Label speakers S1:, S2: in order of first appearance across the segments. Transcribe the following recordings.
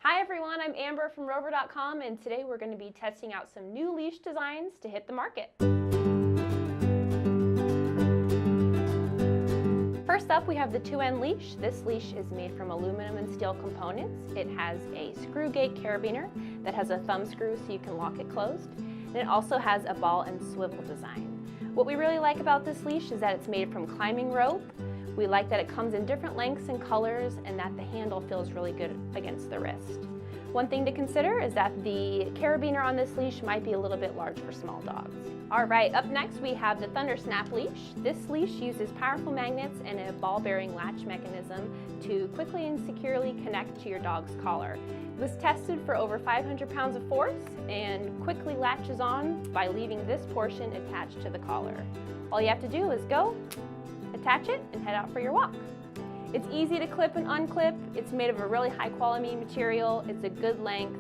S1: Hi everyone, I'm Amber from Rover.com, and today we're going to be testing out some new leash designs to hit the market. First up, we have the Tuenne leash. This leash is made from aluminum and steel components. It has a screw gate carabiner that has a thumb screw so you can lock it closed. And it also has a ball and swivel design. What we really like about this leash is that it's made from climbing rope. We like that it comes in different lengths and colors and that the handle feels really good against the wrist. One thing to consider is that the carabiner on this leash might be a little bit large for small dogs. All right, up next we have the Thundersnap leash. This leash uses powerful magnets and a ball-bearing latch mechanism to quickly and securely connect to your dog's collar. It was tested for over 500 pounds of force and quickly latches on by leaving this portion attached to the collar. All you have to do is go, attach it, and head out for your walk. It's easy to clip and unclip. It's made of a really high quality material. It's a good length.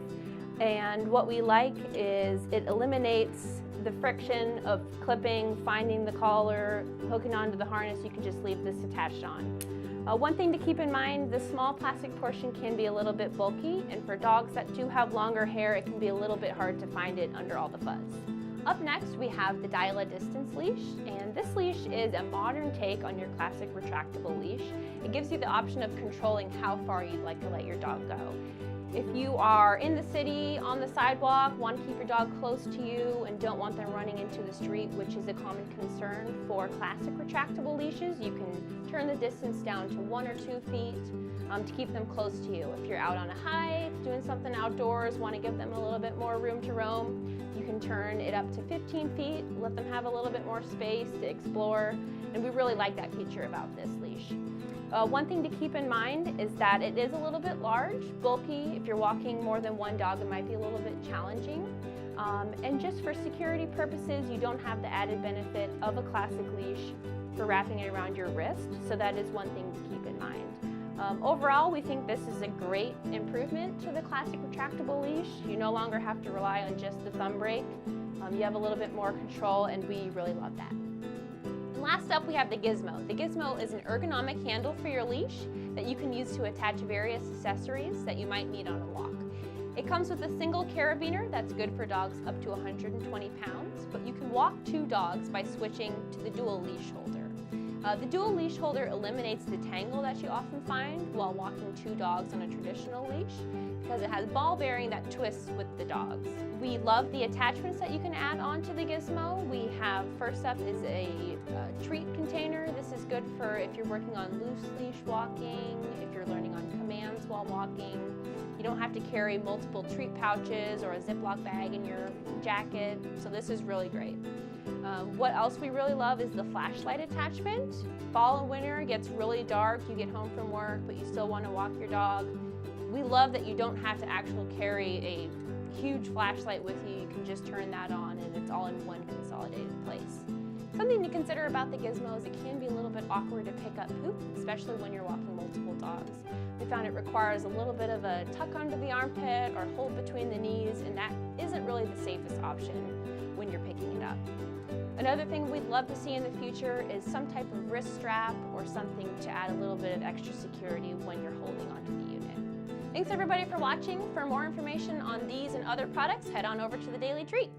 S1: And what we like is it eliminates the friction of clipping, finding the collar, hooking onto the harness. You can just leave this attached on. One thing to keep in mind, the small plastic portion can be a little bit bulky, and for dogs that do have longer hair, it can be a little bit hard to find it under all the fuzz. Up next, we have the Dial-A-Distance leash, and this leash is a modern take on your classic retractable leash. It gives you the option of controlling how far you'd like to let your dog go. If you are in the city, on the sidewalk, want to keep your dog close to you and don't want them running into the street, which is a common concern for classic retractable leashes, you can turn the distance down to 1 or 2 feet to keep them close to you. If you're out on a hike, doing something outdoors, want to give them a little bit more room to roam, you can turn it up to 15 feet, let them have a little bit more space to explore, and we really like that feature about this leash. One thing to keep in mind is that it is a little bit large, bulky. If you're walking more than one dog, it might be a little bit challenging. And just for security purposes, you don't have the added benefit of a classic leash for wrapping it around your wrist, so that is one thing to keep in mind. Overall, we think this is a great improvement to the classic retractable leash. You no longer have to rely on just the thumb brake. You have a little bit more control, and we really love that. Last up, we have the Gizmo. The Gizmo is an ergonomic handle for your leash that you can use to attach various accessories that you might need on a walk. It comes with a single carabiner that's good for dogs up to 120 pounds, but you can walk 2 dogs by switching to the dual leash holder. The dual leash holder eliminates the tangle that you often find while walking 2 dogs on a traditional leash because it has ball bearing that twists with the dogs. We love the attachments that you can add on to the Gizmo. We have, first up is a treat container. This is good for if you're working on loose leash walking, if you're learning on commands while walking. You don't have to carry multiple treat pouches or a Ziploc bag in your jacket, so this is really great. What else we really love is the flashlight attachment. Fall and winter, it gets really dark, you get home from work, but you still want to walk your dog. We love that you don't have to actually carry a huge flashlight with you. You can just turn that on and it's all in one consolidated place. Something to consider about the Gizmo is it can be a little bit awkward to pick up poop, especially when you're walking multiple dogs. We found it requires a little bit of a tuck under the armpit or hold between the knees, and that isn't really the safest option when you're picking it up. Another thing we'd love to see in the future is some type of wrist strap or something to add a little bit of extra security when you're holding onto the unit. Thanks everybody for watching. For more information on these and other products, head on over to the Daily Treat.